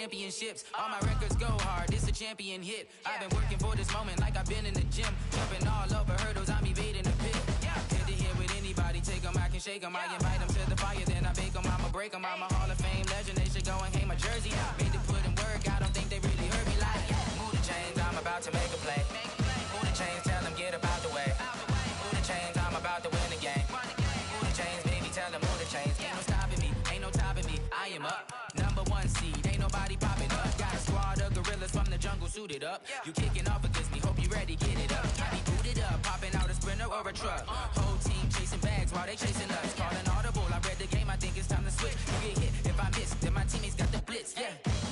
championships. All my records go hard, this a champion hit. I've been working for this moment like I've been in the gym. Jumping all over hurdles, I'm evading the pit. Head to head with anybody, take them, I can shake them. I invite them to the fire, then I bake them, I'ma break them. I'm a Hall of Fame legend, they should go and hang my jersey. Made to put in work, I don't think they really heard me like. Move the chains, I'm about to make a play. Move the chains, tell them get up out the way. Move the chains, I'm about to win the game. Move the chains, baby, tell them move the chains. Ain't no stopping me, ain't no topping me, I am up. #1 seed, ain't nobody popping up. Got a squad of gorillas from the jungle suited up. You kicking off against me, hope you ready, get it up. I be booted up, popping out a sprinter or a truck. Whole team chasing bags while they chasing us. Calling audible, I read the game, I think it's time to switch. You get hit, if I miss, then my teammates got the blitz,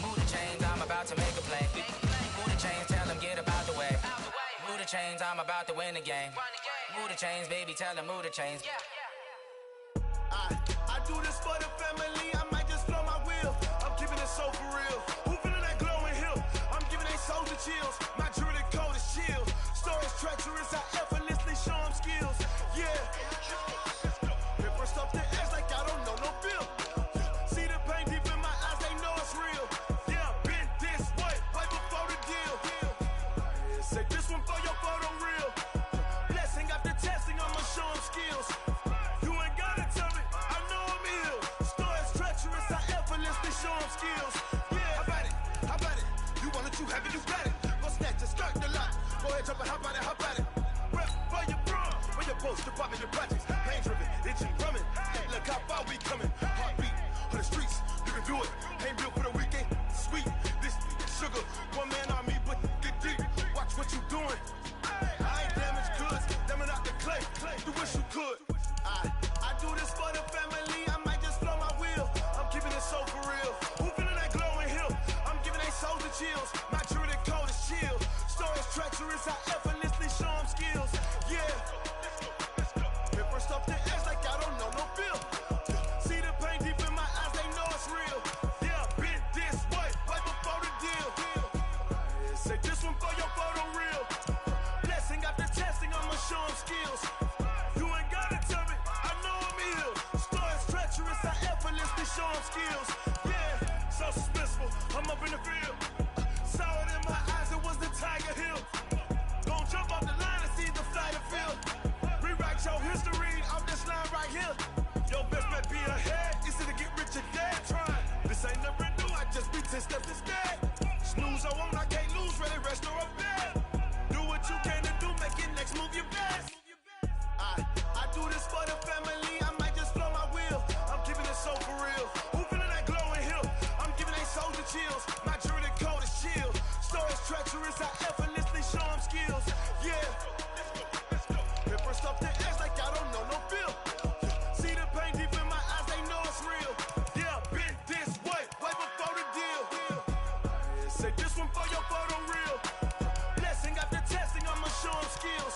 Move the chains, I'm about to make a play. Move the chains, tell them get up out the way. Move the chains, I'm about to win the game. Move the chains, baby, tell them move the chains. I do this for the family, I might just blow my wheel. I'm keeping it so for real. Who feeling that glowing hill? I'm giving they soldier chills. My jewelry code is chill. Stories treacherous, I effortlessly show them skills. Paper stuff the edge like I don't know no feel. See the pain deep in my eyes, they know it's real. Been this way, right before the deal. Say this one for your photo real. Blessing after testing, I'ma show them skills. Show them skills. How about it? You want it, you have it, you got it. Go snatch it, skirt the lot. Go ahead, jump it, how about it? Rep for your bro, where your post, department, your projects. Pain driven, itching, drumming. Hey, look how far we coming. Heartbeat on the streets, you can do it. Ain't built for the weekend, sweet. This sugar, one man army, but get deep. Watch what you doing. I ain't damaged goods, damn out the clay. You wish you could. I do this for the family, I might just blow my wheel. I'm keeping it so for real. Who feeling that glowing hill? I'm giving they soldier chills. My jewelry code is chill. Stories treacherous, I effortlessly show them skills. Paper stuff the edge like I don't know no feel. See the pain deep in my eyes, they know it's real. Been this way, right before the deal. Say this one for your photo real. Blessing after testing, I'ma show them skills. You ain't gotta tell me, I know I'm ill. Stories treacherous, I effortlessly show them skills. So suspenseful, I'm up in the field. Saw it in my eyes, it was the Tiger Hill. Gon' jump off the line and see the fly the field. Rewrite your history off this line right here. Your best bet be ahead, easy to get rich or dead. Try, this ain't never new, I just be 10 steps instead. Snooze, I won't, I can't lose, ready, rest or a bed. Do what you can to do, make your next move your best. I do this for the family, I might just blow my wheel. I'm keeping it so for real. Who feeling that glowing hill? I'm giving they soldier chills. My jewelry code is chill. Stories treacherous, I effortlessly show them skills. Paper stuff the edge like I don't know no feel. See the pain deep in my eyes, they know it's real. Been this way, right before the deal. Say this one for your photo real. Blessing after testing, I'ma show them skills.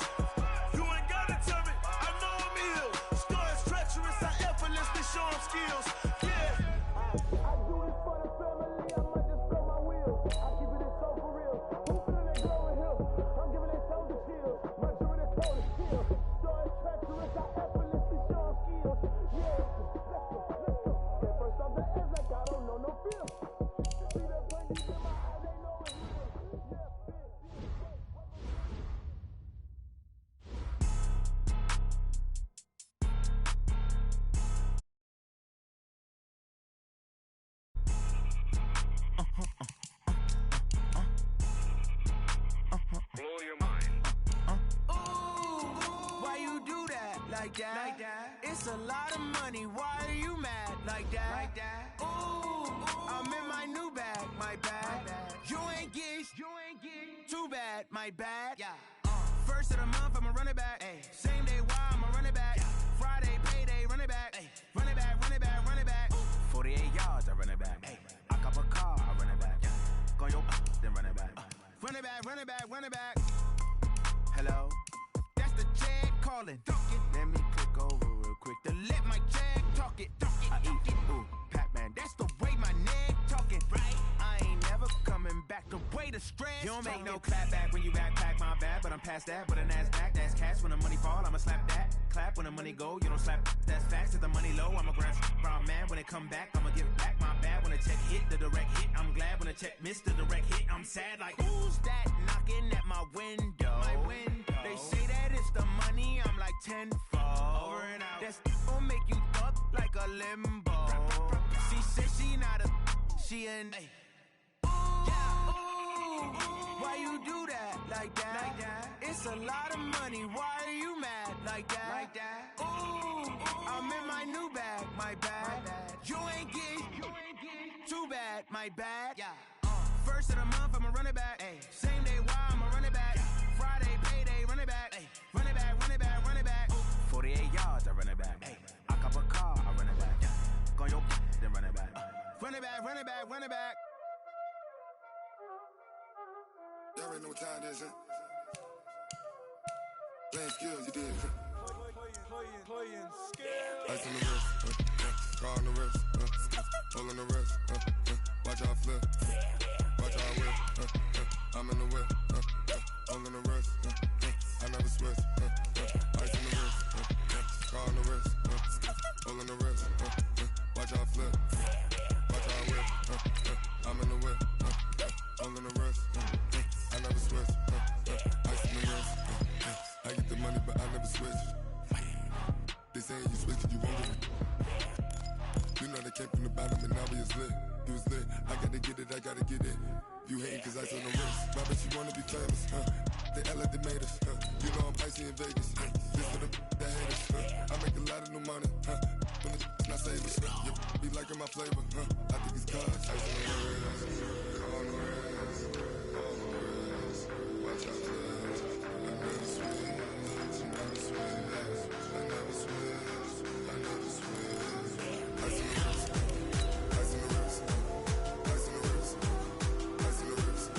You ain't gotta tell me, I know I'm ill. Stories treacherous, I effortlessly show them skills. I do this for the family, I might just blow my wheel. I keep it so for real. Who feeling that glowing hill? I'm giving they soldier chills. My jewelry code is chill. Stories treacherous, I effortlessly show them skills. Let's go. Paper stuff the edge like I don't know no feel. See that pain deep in my eyes, they know it's real. Blow your mind. Why you do that like that? It's a lot of money. Why are you mad like that? Ooh, I'm in my new bag, my bad. You ain't get too bad, my bad. First of the month, I'ma run it back. Same day, why I'ma run it back. Friday, payday, run it back. Run it back, run it back, run it back. 48 yards, I run it back. I cop a car, I run it back. Go your then run it back. Run it back, run it back, run it back. Hello? That's the check calling. Let me click over real quick to let my check talk it. I eat it, ooh, Pac-Man. That's the way my neck talking. Right? I ain't never coming back. The way the stress. You don't make no clap back when you backpack, my bad. But I'm past that. But a NASDAQ, that's cash. When the money fall, I'ma slap that. Clap when the money go, you don't slap. That's facts. If the money low, I'ma grab brown man. When it come back, I'ma give back my bad. When the check hit, the direct hit. I'm glad when a check missed the direct hit. I'm sad like, who's that knocking at my window? They say that it's the money, I'm like tenfold. Over and out. That's gon' make you fuck like a limbo. She said she not a, she an. Why you do that like that? It's a lot of money. Why are you mad like that? Ooh, I'm in my new bag, my bad. You ain't get too bad, my bad. First of the month, I'ma run it back. Same day, why I'ma run it back. Friday, payday, run it back. Run it back, run it back, run it back. 48 yards, I run it back. I cop a car, I run it back. Go your then run it back. Run it back, run it back, run it back. Y'all already know what time it is, huh? Playing skills, you did. Playing skills. Ice on the wrist, car on the wrist, hole on the wrist, watch how I flip, watch how I whip, I'm in the whip, hole on the wrist, I never switch, ice on the wrist, car on the wrist, hole on the wrist, watch how I flip, watch how I whip, I'm in the whip, hole on the wrist, I never switch, ice on the wrist, I get the money but I never switch. They saying you switch it, you won't get it. You know they came from the bottom and now we is lit. You was lit, I gotta get it, I gotta get it. You hating cause ice on the wrist. Why bet you wanna be famous, They act like they made us, You know I'm icy in Vegas, This for the that hate us, I make a lot of new money, When it's not savers, You be liking my flavor, I think it's cause ice on the wrist, on the wrist, on the wrist. Watch out for this, I never switch, I never switch. I never switch, I never switch. Ice in the wrist, ice in the wrist, ice in the wrist, ice in the wrist, ice in the wrist,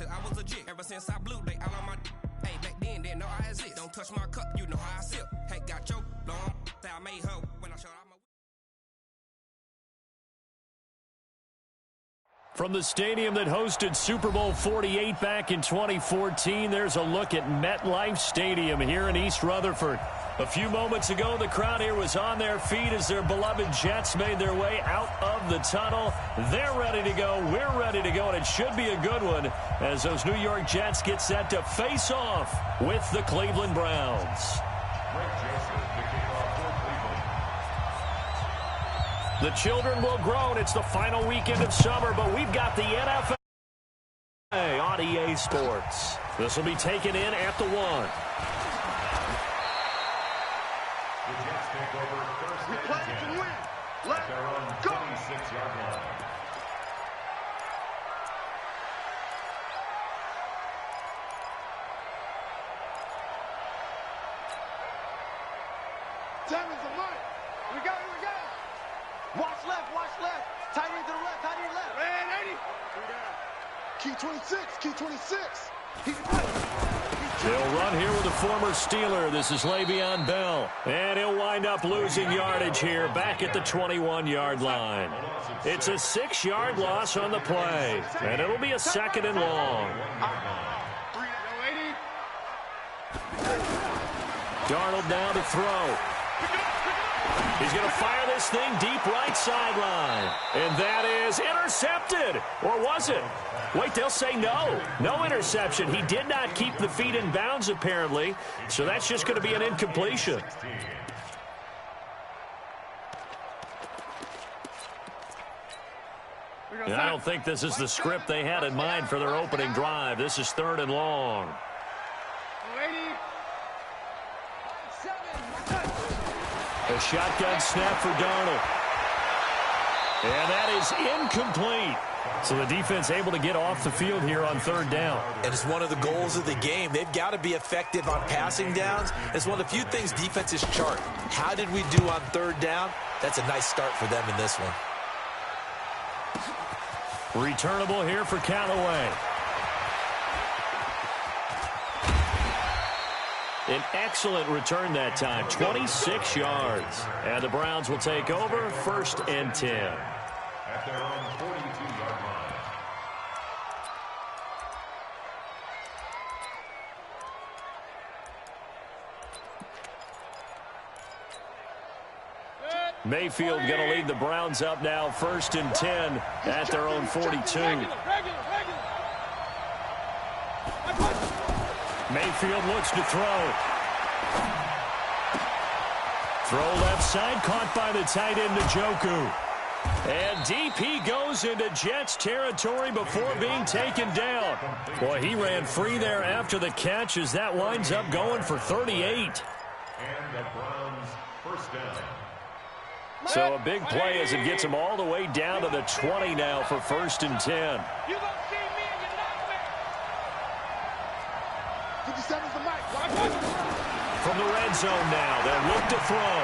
I was legit. Ever since I blew, they all on my. Hey, back then, didn't know I exist. Don't touch my cup, you know how I sip. Hey, got your long. Say I made her when I showed out my. From the stadium that hosted Super Bowl 48 back in 2014, there's a look at MetLife Stadium here in East Rutherford. A few moments ago, the crowd here was on their feet as their beloved Jets made their way out of the tunnel. They're ready to go. We're ready to go, and it should be a good one as those New York Jets get set to face off with the Cleveland Browns. The children will grow, and it's the final weekend of summer, but we've got the NFL on EA Sports. This will be taken in at the 1. We play to win. Let's go. 26-yard line. Tammy's the mic. We got it, we got it. Watch left, watch left. Tight end to the left, tight end left. Man, 80. Key 26, key 26. He's They'll run here with a former Steeler. This is Le'Veon Bell. And he'll wind up losing yardage here back at the 21-yard line. It's a 6-yard loss on the play. And it'll be a 2nd and long. Darnold now to throw. He's going to fire this thing deep right sideline. And that is intercepted. Or was it? Wait, they'll say no. No interception. He did not keep the feet in bounds, apparently. So that's just going to be an incompletion. And I don't think this is the script they had in mind for their opening drive. This is 3rd and long. A shotgun snap for Darnold. And that is incomplete. So the defense able to get off the field here on 3rd down. And it's one of the goals of the game. They've got to be effective on passing downs. It's one of the few things defenses chart. How did we do on 3rd down? That's a nice start for them in this one. Returnable here for Callaway. An excellent return that time, 26 yards. And the Browns will take over, 1st and 10. At their own 42-yard line. Mayfield going to lead the Browns up now, 1st and 10 at their own 42. Mayfield looks to throw. Throw left side, caught by the tight end Njoku. And deep he goes into Jets territory before being taken down. Boy, he ran free there after the catch as that winds up going for 38. And the Browns' first down. So a big play as it gets him all the way down to the 20 now for 1st and 10. You gonna see me in your nightmare. 57's the mic. From the red zone now, they'll look to throw.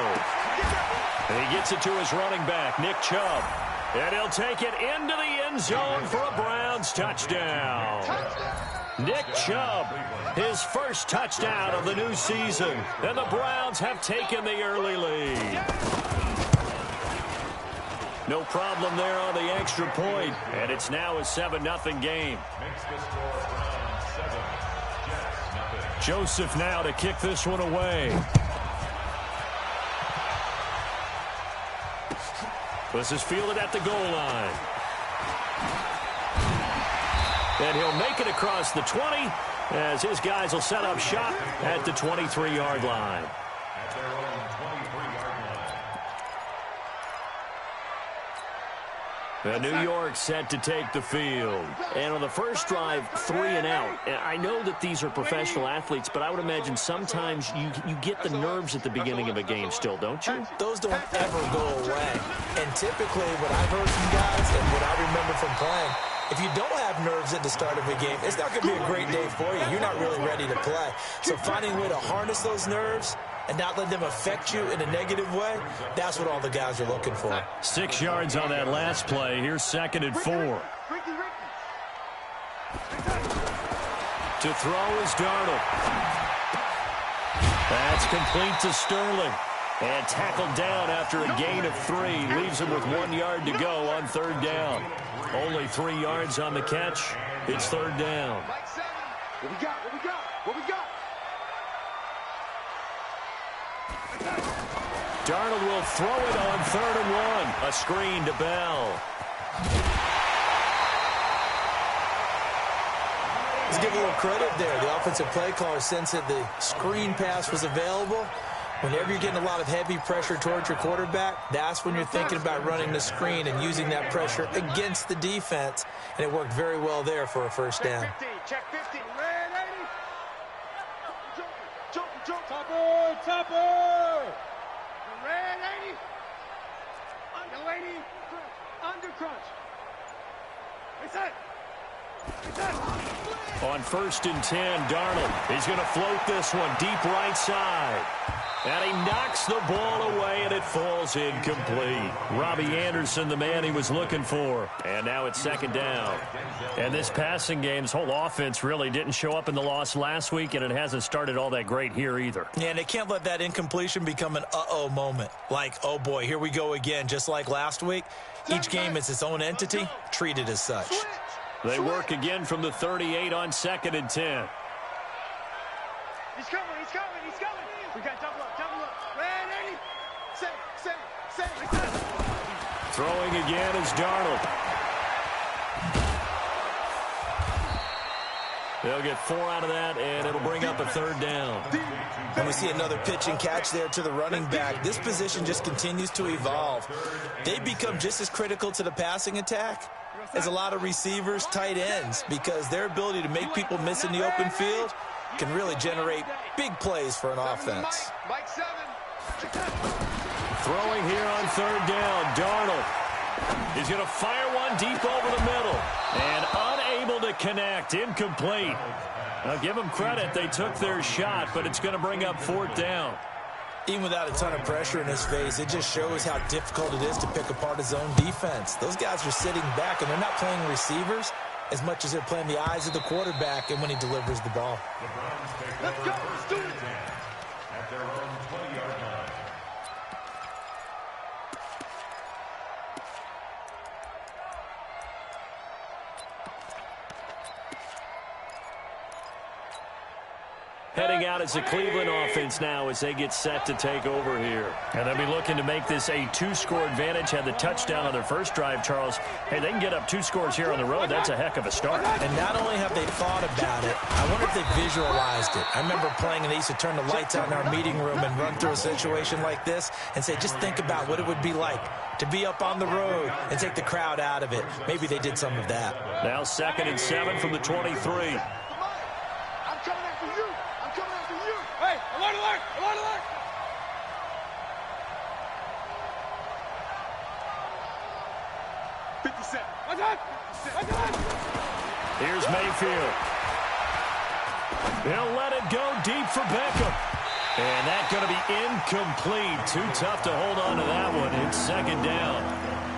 And he gets it to his running back, Nick Chubb. And he'll take it into the end zone for a Browns touchdown. Nick Chubb, his first touchdown of the new season. And the Browns have taken the early lead. No problem there on the extra point, and it's now a 7-0 game. Makes the score Browns 7, Jets 0. Joseph now to kick this one away. This is fielded at the goal line. And he'll make it across the 20 as his guys will set up shop at the 23-yard line. At their own 23-yard line. And New York set to take the field. And on the first drive, 3 and out. And I know that these are professional athletes, but I would imagine sometimes you get the nerves at the beginning of a game still, don't you? Those don't ever go away. And typically what I've heard from guys and what I remember from playing, if you don't have nerves at the start of a game, it's not going to be a great day for you. You're not really ready to play. So finding a way to harness those nerves and not let them affect you in a negative way, that's what all the guys are looking for. 6 yards on that last play. Here's 2nd and 4. To throw is Darnold. That's complete to Sterling. And tackled down after a gain of 3. Leaves him with 1 yard to go on 3rd down. Only 3 yards on the catch. It's 3rd down. What we got? What we got? What we got? Darnold will throw it on 3rd and 1. A screen to Bell. Let's give a little credit there. The offensive play caller sensed that the screen pass was available. Whenever you're getting a lot of heavy pressure towards your quarterback, that's when you're thinking about running the screen and using that pressure against the defense. And it worked very well there for a 1st down. Check 50. Red 80. Jump. Topper. Red 80. Under 80. Under crunch. It's it. On 1st and 10, Darnold is going to float this one deep right side. And he knocks the ball away, and it falls incomplete. Robbie Anderson, the man he was looking for. And now it's 2nd down. And this passing game's whole offense really didn't show up in the loss last week, and it hasn't started all that great here either. Yeah, and they can't let that incompletion become an uh-oh moment. Like, oh boy, here we go again, just like last week. Each game is its own entity, treated as such. They work again from the 38 on 2nd and 10. He's coming. We got double up. Red 80. Set. Throwing again is Darnold. They'll get 4 out of that, and it'll bring up a 3rd down. And we see another pitch and catch there to the running back. This position just continues to evolve. They become just as critical to the passing attack as a lot of receivers, tight ends, because their ability to make people miss in the open field can really generate big plays for an offense. Mike 7. Throwing here on 3rd down, Darnold. He's going to fire one deep over the middle. And unable to connect, incomplete. Now give them credit, they took their shot, but it's going to bring up 4th down. Even without a ton of pressure in his face, it just shows how difficult it is to pick apart his own defense. Those guys are sitting back, and they're not playing receivers as much as they're playing the eyes of the quarterback and when he delivers the ball. Let's go. Let's do it. at their own 20-yard line. Heading out as a Cleveland offense now as they get set to take over here. And they'll be looking to make this a 2-score advantage. Had the touchdown on their first drive, Charles. Hey, they can get up 2 scores here on the road. That's a heck of a start. And not only have they thought about it, I wonder if they visualized it. I remember playing and they used to turn the lights out in our meeting room and run through a situation like this and say, just think about what it would be like to be up on the road and take the crowd out of it. Maybe they did some of that. Now 2nd and 7 from the 23. Here's Mayfield. He'll let it go deep for Beckham. And that's going to be incomplete. Too tough to hold on to that one. It's 2nd down.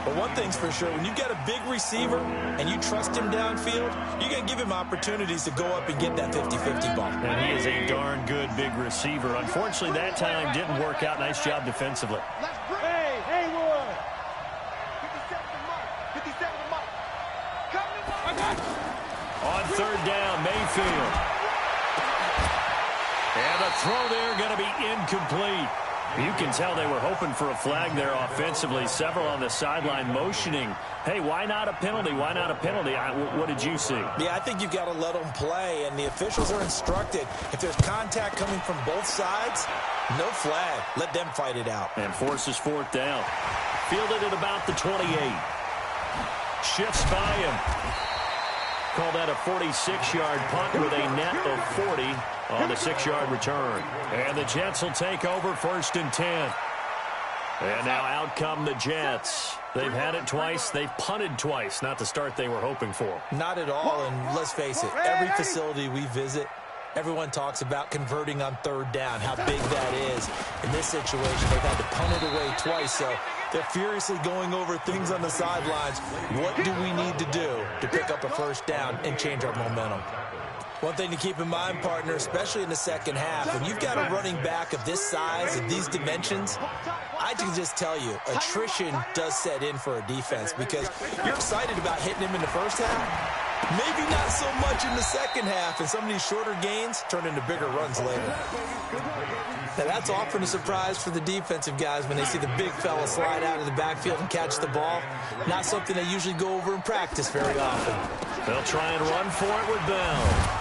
But one thing's for sure, when you've got a big receiver and you trust him downfield, you're going to give him opportunities to go up and get that 50-50 ball. And he is a darn good big receiver. Unfortunately, that time didn't work out. Nice job defensively. Hey, Haywood. 57 to Mike. 57 to Mike. On 3rd down, Mayfield. And the throw there going to be incomplete. You can tell they were hoping for a flag there offensively. Several on the sideline motioning. Hey, why not a penalty? Why not a penalty? What did you see? Yeah, I think you've got to let them play, and the officials are instructed. If there's contact coming from both sides, no flag. Let them fight it out. And forces 4th down. Fielded at about the 28. Shifts by him. Call that a 46-yard punt with a net of 40 on the 6-yard return. And the Jets will take over 1st and 10. And now out come the Jets. They've had it twice. They've punted twice. Not the start they were hoping for. Not at all, and let's face it, every facility we visit, everyone talks about converting on 3rd down, how big that is. In this situation, they've had to punt it away twice, so they're furiously going over things on the sidelines. What do we need to do to pick up a 1st down and change our momentum? One thing to keep in mind, partner, especially in the second half, when you've got a running back of this size and these dimensions, I can just tell you, attrition does set in for a defense because you're excited about hitting him in the first half. Maybe not so much in the second half, and some of these shorter gains turn into bigger runs later. Now, that's often a surprise for the defensive guys when they see the big fella slide out of the backfield and catch the ball. Not something they usually go over in practice very often. They'll try and run for it with Bell.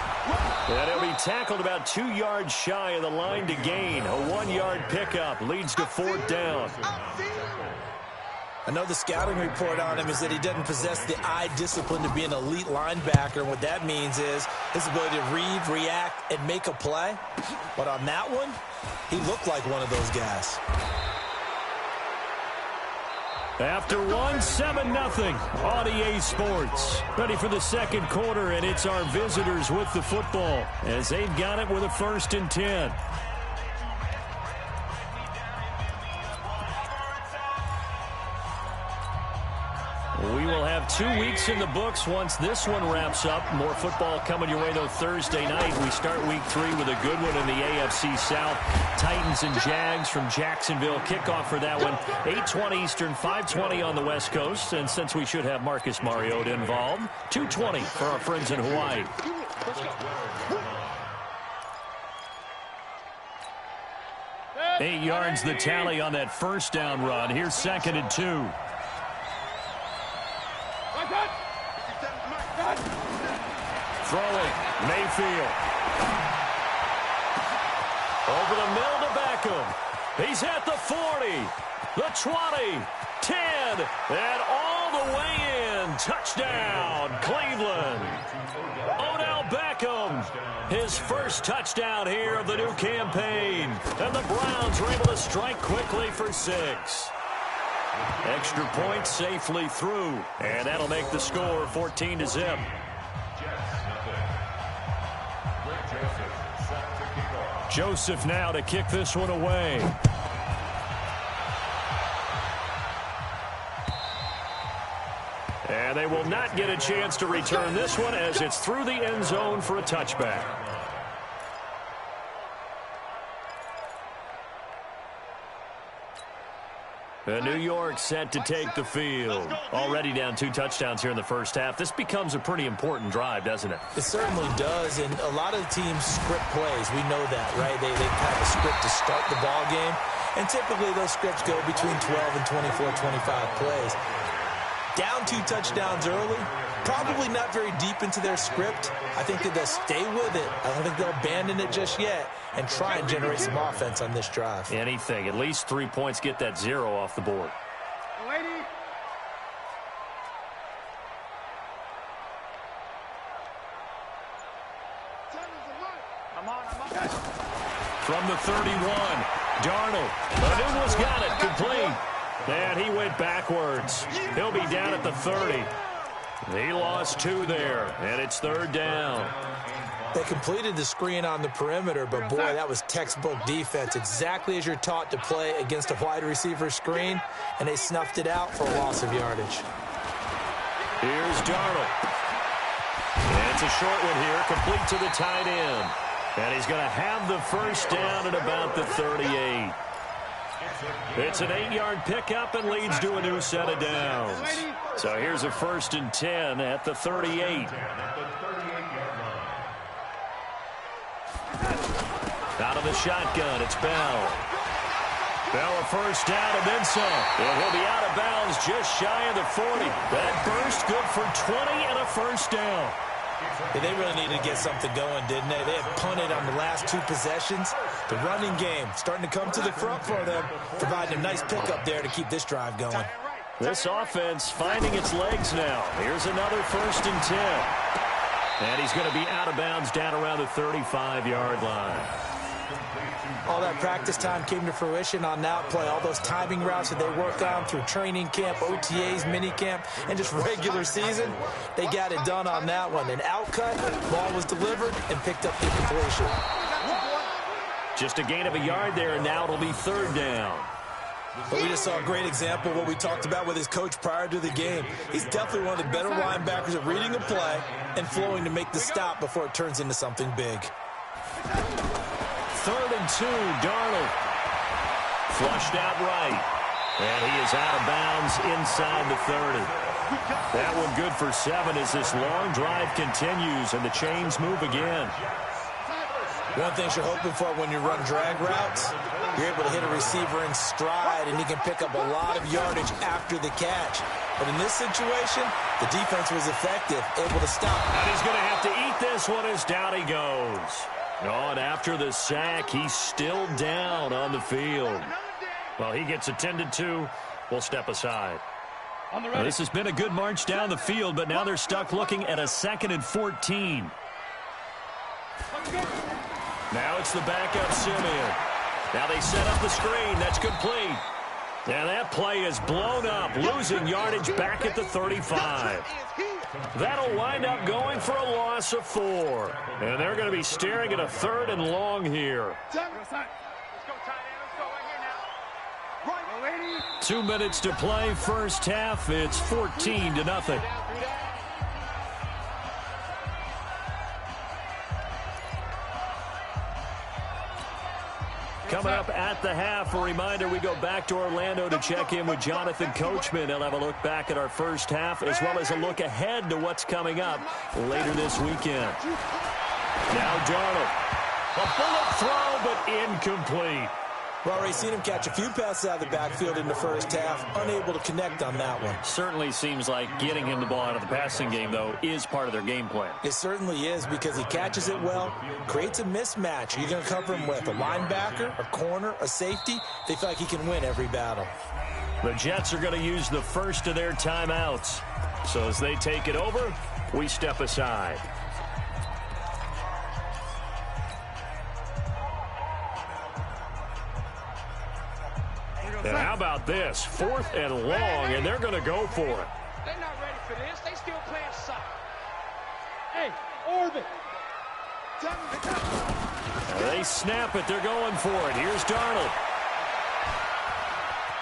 And he'll be tackled about 2 yards shy of the line to gain. A 1-yard pickup leads to 4th down. I know the scouting report on him is that he doesn't possess the eye discipline to be an elite linebacker. And what that means is his ability to read, react, and make a play. But on that one, he looked like one of those guys. After 1, 7-0 on EA Sports. Ready for the 2nd quarter, and it's our visitors with the football as they've got it with a 1st and 10. We will have 2 weeks in the books once this one wraps up. More football coming your way, though, Thursday night. We start week 3 with a good one in the AFC South. Titans and Jags from Jacksonville. Kickoff for that one, 8:20 Eastern, 5:20 on the West Coast. And since we should have Marcus Mariota involved, 2:20 for our friends in Hawaii. 8 yards the tally on that 1st down run. Here's 2nd and 2. Throwing, Mayfield. Over the middle to Beckham. He's at the 40, the 20, 10, and all the way in. Touchdown, Cleveland. Odell Beckham, his first touchdown here of the new campaign. And the Browns are able to strike quickly for 6. Extra point safely through, and that'll make the score 14-0. Joseph now to kick this one away. And they will not get a chance to return this one as it's through the end zone for a touchback. New York set to take the field. Already down 2 touchdowns here in the first half. This becomes a pretty important drive, doesn't it? It certainly does, and a lot of the teams script plays. We know that, right? They have a script to start the ball game, and typically those scripts go between 12 and 24, 25 plays. Down 2 touchdowns early, probably not very deep into their script. I think that they'll stay with it. I don't think they'll abandon it just yet and try and generate some offense on this drive. Anything. At least 3 points, get that 0 off the board. From the 31, Darnold. Anuma's got it, complete. And he went backwards. He'll be down at the 30. He lost 2 there, and it's 3rd down. They completed the screen on the perimeter, but boy, that was textbook defense. Exactly as you're taught to play against a wide receiver screen, and they snuffed it out for a loss of yardage. Here's Darnold. And it's a short one here, complete to the tight end. And he's going to have the first down at about the 38. It's an 8-yard pickup and leads to a new set of downs. So here's a 1st and 10 at the 38. Out of the shotgun, it's Bell. Bell a first down and then some. And he'll be out of bounds just shy of the 40. That burst good for 20 and a first down. Yeah, they really needed to get something going, didn't they? They had punted on the last 2 possessions. The running game starting to come to the front for them, providing a nice pickup there to keep this drive going. This offense finding its legs now. Here's another 1st and 10. And he's going to be out of bounds down around the 35-yard line. All that practice time came to fruition on that play. All those timing routes that they work on through training camp, OTAs, minicamp, and just regular season, they got it done on that one. An outcut, ball was delivered, and picked up the completion. Just a gain of a yard there, and now it'll be 3rd down. But we just saw a great example of what we talked about with his coach prior to the game. He's definitely one of the better linebackers at reading a play and flowing to make the stop before it turns into something big. 3rd and 2, Darnold. Flushed out right. And he is out of bounds inside the 30. That one good for 7 as this long drive continues and the chains move again. One thing you're hoping for when you run drag routes, you're able to hit a receiver in stride and he can pick up a lot of yardage after the catch. But in this situation, the defense was effective, able to stop. And he's going to have to eat this one as down he goes. Oh, and after the sack, he's still down on the field. Well, he gets attended to. We'll step aside. Now, this has been a good march down the field, but now they're stuck looking at a 2nd and 14. Now it's the backup Simeon. Now they set up the screen. That's complete. And that play is blown up, losing yardage back at the 35. That'll wind up going for a loss of 4. And they're going to be staring at a 3rd and long here. 2 minutes to play first half. It's 14-0. Coming up at the half, a reminder, we go back to Orlando to check in with Jonathan Coachman. He'll have a look back at our first half as well as a look ahead to what's coming up later this weekend. Now Darnold. A bullet throw, but incomplete. Well, already seen him catch a few passes out of the backfield in the first half, unable to connect on that one. Certainly seems like getting him the ball out of the passing game, though, is part of their game plan. It certainly is because he catches it well, creates a mismatch. Are you going to cover him with a linebacker, a corner, a safety? They feel like he can win every battle. The Jets are going to use the first of their timeouts. So as they take it over, we step aside. And how about this? 4th and long, and they're going to go for it. They're not ready for this. They still playing soccer. Hey, orbit. They snap it. They're going for it. Here's Darnold.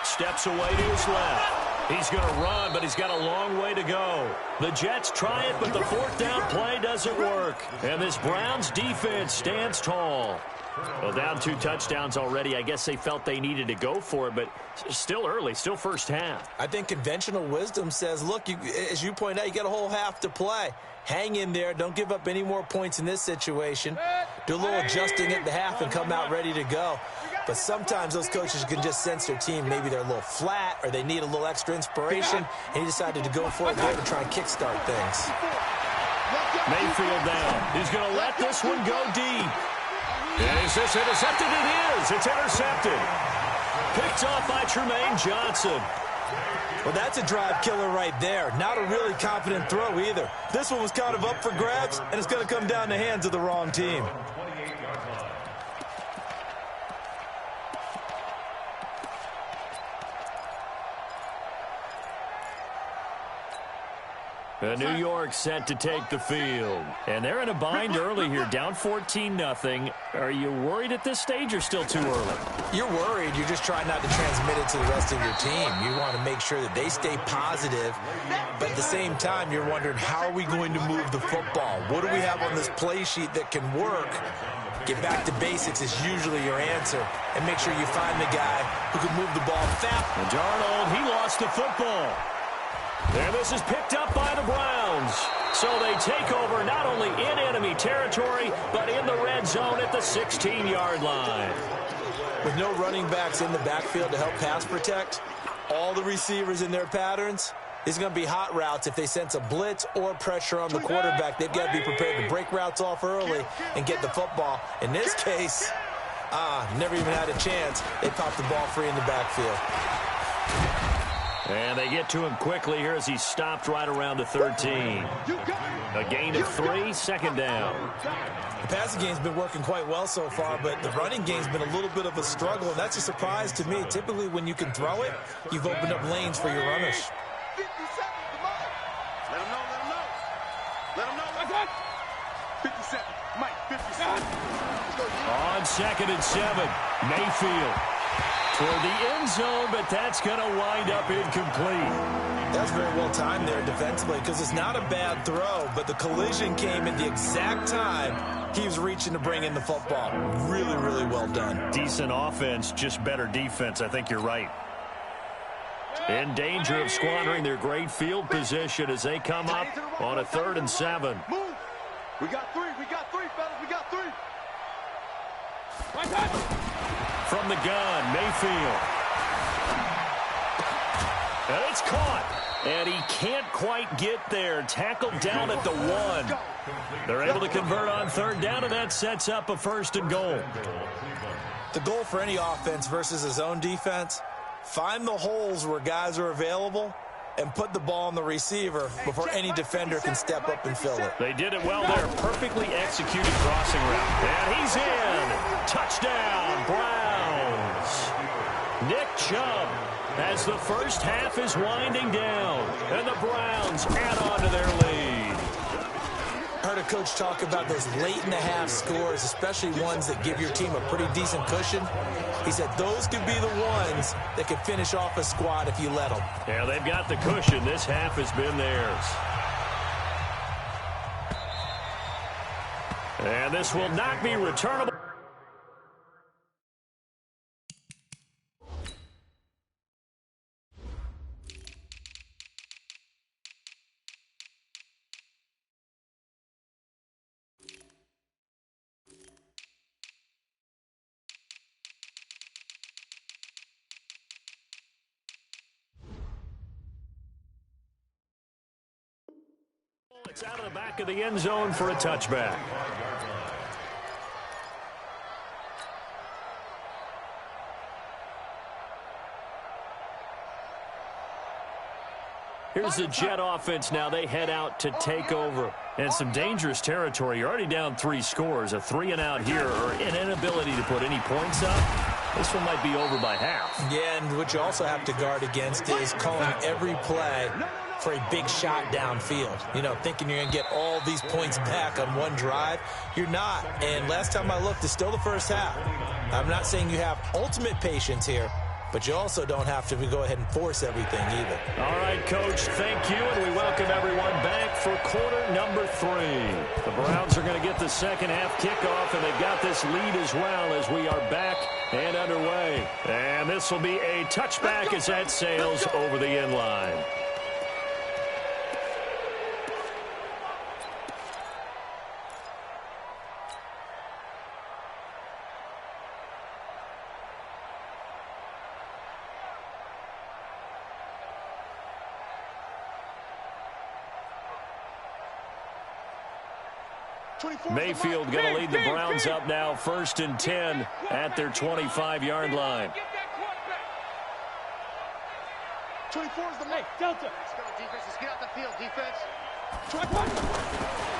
Steps away to his left. He's going to run, but he's got a long way to go. The Jets try it, but the 4th down play doesn't work. And this Browns defense stands tall. Well, down 2 touchdowns already. I guess they felt they needed to go for it, but still early, still first half. I think conventional wisdom says, look, as you point out, you got a whole half to play. Hang in there. Don't give up any more points in this situation. Do a little adjusting at the half and come out ready to go. But sometimes those coaches can just sense their team. Maybe they're a little flat or they need a little extra inspiration, and he decided to go for it there to try and kickstart things. Mayfield down. He's going to let this one go deep. And is this intercepted? It is. It's intercepted. Picked off by Tremaine Johnson. Well, that's a drive killer right there. Not a really confident throw either. This one was kind of up for grabs, and it's going to come down the hands of the wrong team. New York set to take the field. And they're in a bind early here, down 14-0. Are you worried at this stage or still too early? You're worried. You're just trying not to transmit it to the rest of your team. You want to make sure that they stay positive. But at the same time, you're wondering, how are we going to move the football? What do we have on this play sheet that can work? Get back to basics is usually your answer. And make sure you find the guy who can move the ball fast. And Darnold, he lost the football. And this is picked up by the Browns. So they take over not only in enemy territory, but in the red zone at the 16-yard line. With no running backs in the backfield to help pass protect, all the receivers in their patterns, it's going to be hot routes. If they sense a blitz or pressure on the quarterback, they've got to be prepared to break routes off early and get the football. In this case, never even had a chance. They popped the ball free in the backfield. And they get to him quickly here as he stopped right around the 13. A gain of 3, second down. The passing game's been working quite well so far, but the running game's been a little bit of a struggle, and that's a surprise to me. Typically, when you can throw it, you've opened up lanes for your runners. 50 seconds, come on. Let them know, let them know. Let them know, what's that? 50 seconds, Mike, 50 seconds. On 2nd and 7, Mayfield toward the end zone, but that's going to wind up incomplete. That's very well timed there defensively, because it's not a bad throw, but the collision came at the exact time he was reaching to bring in the football. Really, really well done. Decent offense, just better defense. I think you're right. In danger of squandering their great field position as they come up on a 3rd and 7. Move. We got 3, fellas, we got 3. From the gun, Mayfield. And it's caught. And he can't quite get there. Tackled down at the 1. They're able to convert on 3rd down, and that sets up a 1st and goal. The goal for any offense versus a zone defense, find the holes where guys are available and put the ball on the receiver before any defender can step up and fill it. They did it well there. Perfectly executed crossing route. And he's in. Touchdown, Browns. Nick Chubb, as the first half is winding down, and the Browns add on to their lead. I heard a coach talk about those late-in-the-half scores, especially ones that give your team a pretty decent cushion. He said those could be the ones that could finish off a squad if you let them. Yeah, they've got the cushion. This half has been theirs. And this will not be returnable. It's out of the back of the end zone for a touchback. Here's the Jet offense now. They head out to take over. And some dangerous territory. You're already down 3 scores. A 3-and-out here, or an inability to put any points up. This one might be over by half. Yeah, and what you also have to guard against is calling every play for a big shot downfield. You know, thinking you're going to get all these points back on one drive. You're not. And last time I looked, it's still the first half. I'm not saying you have ultimate patience here, but you also don't have to go ahead and force everything either. All right, Coach, thank you, and we welcome everyone back for quarter number 3. The Browns are going to get the second half kickoff, and they've got this lead as well as we are back and underway. And this will be a touchback as that sails over the end line. Mayfield going to lead the Browns up now, 1st and 10 at their 25-yard line. 24 is the make. Delta. Let's go, defense. Let's get out the field, defense.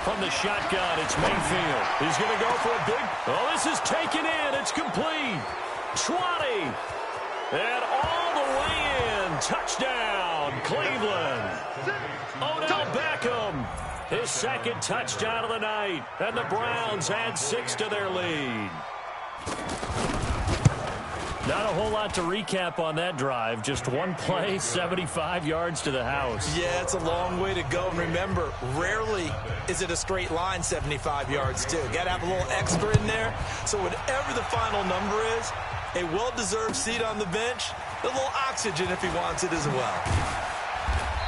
From the shotgun, it's Mayfield. He's going to go for a big... Oh, this is taken in. It's complete. 20. And all the way in. Touchdown, Cleveland. Odell Beckham. His second touchdown of the night. And the Browns add 6 to their lead. Not a whole lot to recap on that drive. Just one play, 75 yards to the house. Yeah, it's a long way to go. And remember, rarely is it a straight line 75 yards, too. Got to have a little extra in there. So whatever the final number is, a well-deserved seat on the bench, a little oxygen if he wants it as well.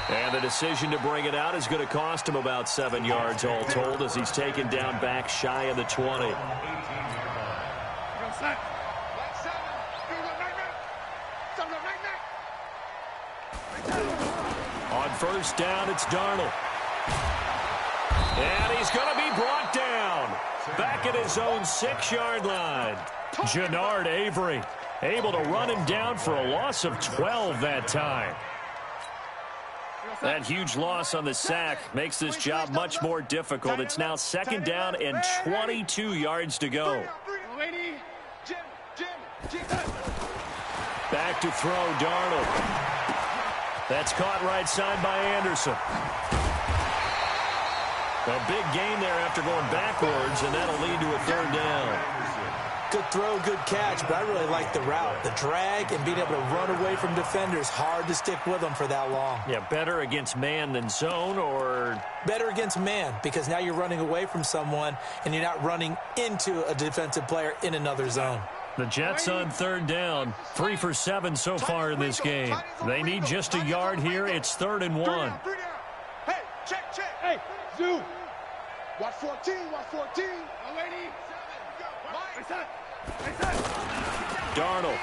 And the decision to bring it out is going to cost him about 7 yards all told as he's taken down back shy of the 20. On first down, it's Darnold. And he's going to be brought down. Back at his own 6-yard line. Jannard Avery able to run him down for a loss of 12 that time. That huge loss on the sack makes this job much more difficult. It's now 2nd down and 22 yards to go. Back to throw, Darnold. That's caught right side by Anderson. A big gain there after going backwards, and that'll lead to a 3rd down. Good throw, good catch, but I really like the route. The drag and being able to run away from defenders, hard to stick with them for that long. Yeah, better against man than zone, or... Better against man, because now you're running away from someone, and you're not running into a defensive player in another zone. The Jets on 3rd down, 3 for 7 so far in this game. They need just a yard here. It's 3rd and 1. Hey, check. Hey, zoom. Watch 14, watch 14. Lady. Darnold.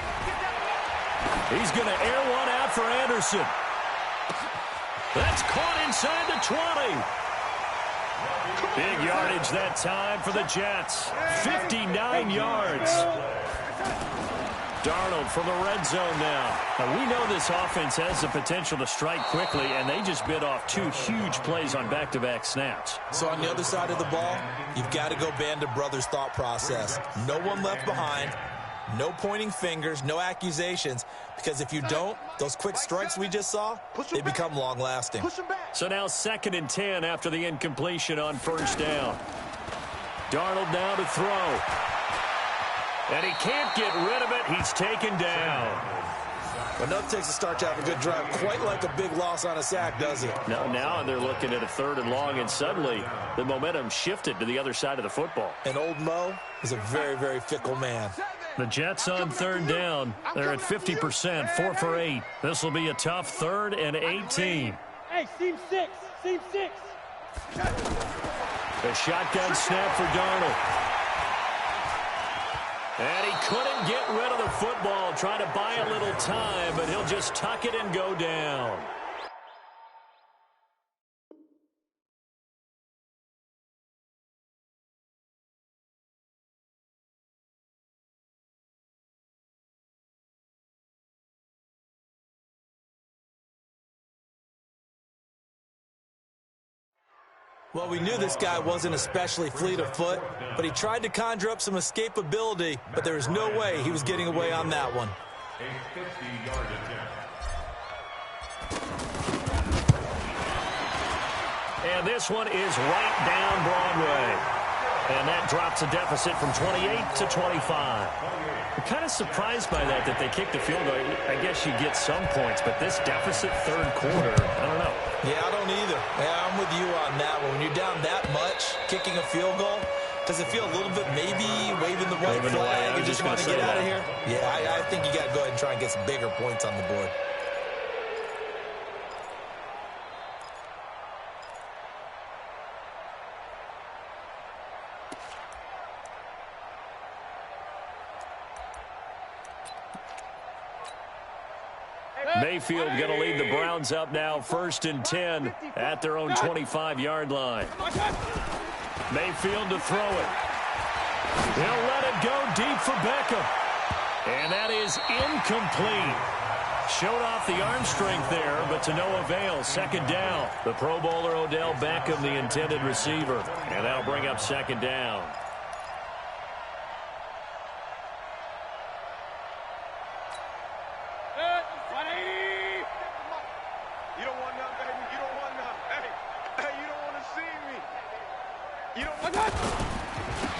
He's going to air one out for Anderson. That's caught inside the 20. Big yardage that time for the Jets. 59 yards. Darnold from the red zone now. Now, we know this offense has the potential to strike quickly, and they just bit off 2 huge plays on back-to-back snaps. So on the other side of the ball, you've got to go band of brothers thought process. No one left behind, no pointing fingers, no accusations, because if you don't, those quick strikes we just saw, they become long-lasting. So now 2nd and 10 after the incompletion on 1st down. Darnold now to throw. And he can't get rid of it. He's taken down. But nothing takes a start to have a good drive. Quite like a big loss on a sack, does it? No, now they're looking at a 3rd and long, and suddenly the momentum shifted to the other side of the football. And old Mo is a very, very fickle man. The Jets on 3rd down. They're at 50%, 4 for 8. This will be a tough 3rd and 18. Hey, seam 6. A shotgun snap for Darnold. And he couldn't get rid of the football, trying to buy a little time, but he'll just tuck it and go down. Well, we knew this guy wasn't especially fleet of foot, but he tried to conjure up some escapability, but there was no way he was getting away on that one. A 50-yard attempt. And this one is right down Broadway. And that drops a deficit from 28 to 25. I'm kind of surprised by that they kicked the field goal. I guess you get some points, but this deficit third quarter, I don't know. Yeah, I don't either. Yeah, I'm with you on that one. When you're down that much, kicking a field goal, does it feel a little bit maybe waving the white flag and just want to get out of here? Yeah, I think you got to go ahead and try and get some bigger points on the board. Mayfield going to lead the Browns up now, 1st and 10 at their own 25-yard line. Mayfield to throw it. He'll let it go deep for Beckham. And that is incomplete. Showed off the arm strength there, but to no avail. 2nd down. The Pro Bowler Odell Beckham, the intended receiver. And that'll bring up 2nd down.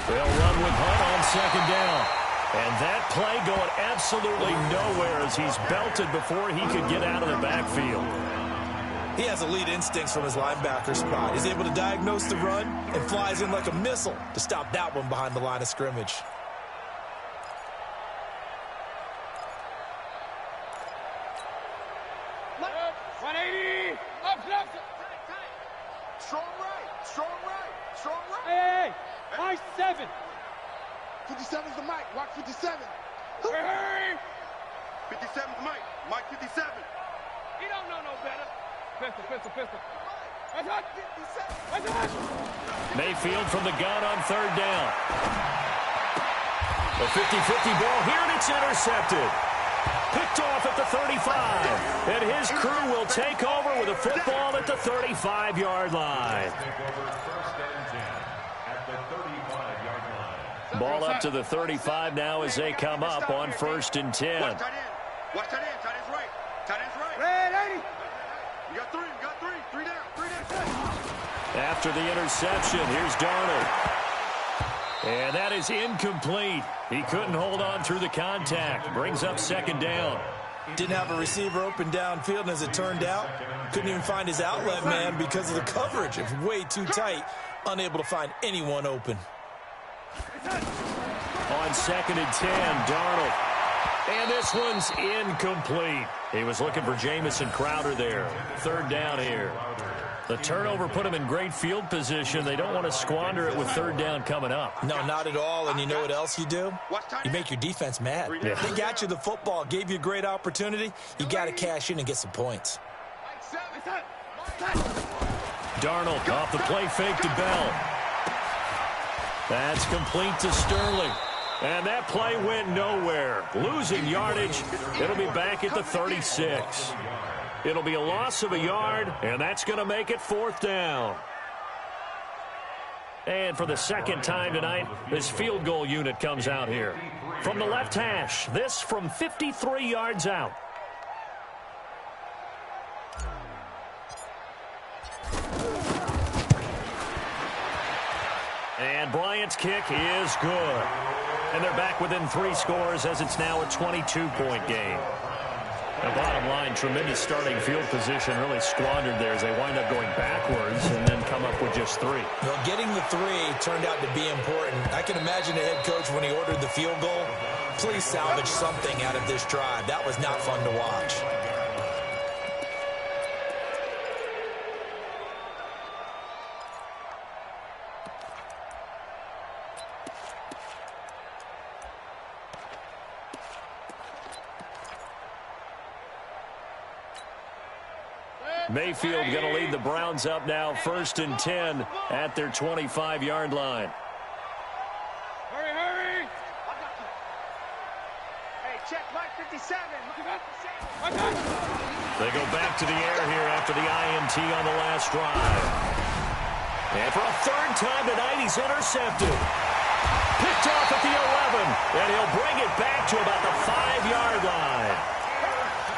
They'll run with Hunt on 2nd down. And that play going absolutely nowhere as he's belted before he could get out of the backfield. He has elite instincts from his linebacker spot. He's able to diagnose the run and flies in like a missile to stop that one behind the line of scrimmage. Strong right. Hey, my 7. 57's the mic. Watch 57. Hurry. 57's Mike. Mike 57. He don't know no better. Pistol. Mayfield from the gun on 3rd down. A 50-50 ball here, and it's intercepted. Picked off at the 35. And his crew will take over with a football at the 35-yard line. Ball up to the 35 now as they come up on 1st and 10. Watch tight end. Tight end's right. Tight end's right. Red 80. You got 3. Three down. After the interception, here's Darnold. And that is incomplete. He couldn't hold on through the contact. Brings up 2nd down. Didn't have a receiver open downfield, and as it turned out, couldn't even find his outlet man because of the coverage. It was way too tight, unable to find anyone open. On 2nd and 10, Darnold. And this one's incomplete. He was looking for Jamison Crowder there. 3rd down here. The turnover put him in great field position. They don't want to squander it with 3rd down coming up. No, not at all. And you know what else you do? You make your defense mad. Yeah. They got you the football, gave you a great opportunity. You got to cash in and get some points. Darnold off the play fake to Bell. That's complete to Sterling. And that play went nowhere. Losing yardage. It'll be back at the 36. It'll be a loss of a yard, and that's going to make it 4th down. And for the 2nd time tonight, this field goal unit comes out here. From the left hash, this from 53 yards out. And Bryant's kick is good. And they're back within 3 scores as it's now a 22-point game. The bottom line, tremendous starting field position, really squandered there as they wind up going backwards and then come up with just 3. Well, getting the 3 turned out to be important. I can imagine the head coach when he ordered the field goal. Please salvage something out of this drive. That was not fun to watch. Mayfield going to lead the Browns up now, 1st and 10 at their 25-yard line. Hurry. Hey, check Mike 57. They go back to the air here after the INT on the last drive. And for a 3rd time tonight, he's intercepted. Picked off at the 11, and he'll bring it back to about the 5-yard line.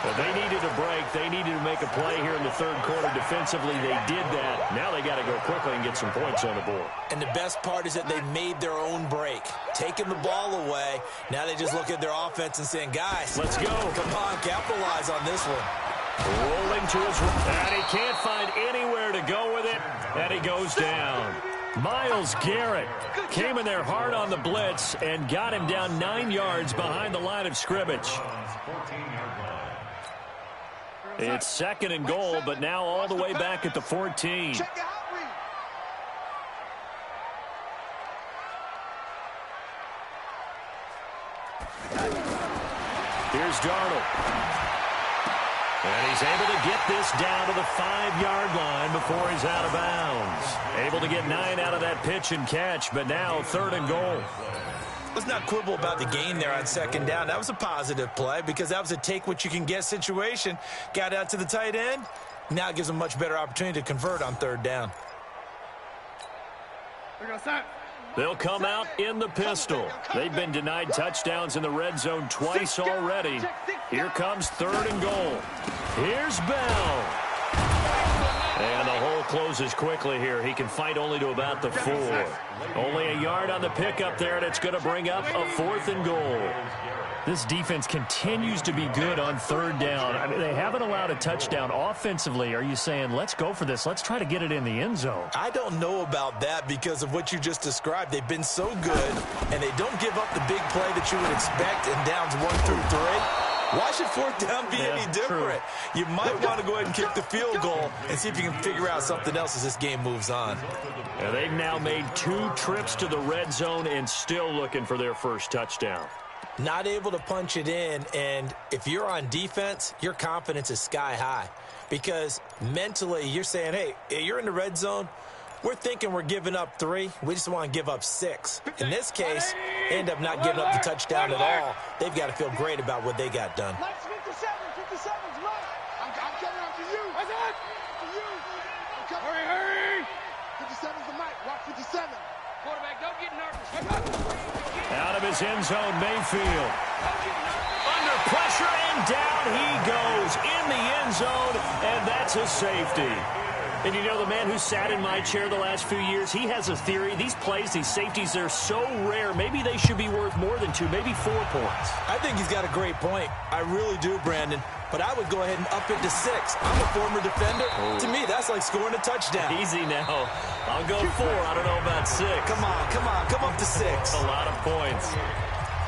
But they needed a break. They needed to make a play here in the third quarter defensively. They did that. Now they got to go quickly and get some points on the board. And the best part is that they made their own break, taking the ball away. Now they just look at their offense and saying, guys, let's go. Come on, capitalize on this one. Rolling to his right. And he can't find anywhere to go with it. And he goes down. Myles Garrett came in there hard on the blitz and got him down 9 yards behind the line of scrimmage. It's 2nd and goal, but now all the way back at the 14. Here's Darnold. And he's able to get this down to the 5-yard line before he's out of bounds. Able to get 9 out of that pitch and catch, but now 3rd and goal. Let's not quibble about the gain there on 2nd down. That was a positive play because that was a take-what-you-can-get situation. Got out to the tight end. Now it gives them a much better opportunity to convert on 3rd down. They'll come out in the pistol. They've been denied touchdowns in the red zone twice already. Here comes 3rd and goal. Here's Bell. And the hole closes quickly here. He can fight only to about the 4. Only a yard on the pickup there, and it's going to bring up a 4th and goal. This defense continues to be good on 3rd down. I mean, they haven't allowed a touchdown offensively. Are you saying, let's go for this? Let's try to get it in the end zone. I don't know about that because of what you just described. They've been so good, and they don't give up the big play that you would expect in downs 1 through 3. Why should 4th down be any different? True. You might want to go ahead and kick the field goal and see if you can figure out something else as this game moves on. And they've now made 2 trips to the red zone and still looking for their first touchdown. Not able to punch it in, and if you're on defense, your confidence is sky high because mentally you're saying, hey, you're in the red zone. We're thinking we're giving up 3. We just want to give up 6. In this case, they end up not giving up the touchdown at all. They've got to feel great about what they got done. 57's mine. I'm coming after you. What's that? For you. Hurry. 57's the mic. Watch 57. Quarterback, don't get nervous. Out of his end zone, Mayfield. Under pressure, and down he goes in the end zone, and that's a safety. And you know, the man who sat in my chair the last few years, he has a theory. These plays, these safeties, they're so rare. Maybe they should be worth more than 2, maybe 4 points. I think he's got a great point. I really do, Brandon. But I would go ahead and up it to 6. I'm a former defender. Oh. To me, that's like scoring a touchdown. Easy now. I'll go 4. I don't know about 6. Come up to 6. A lot of points.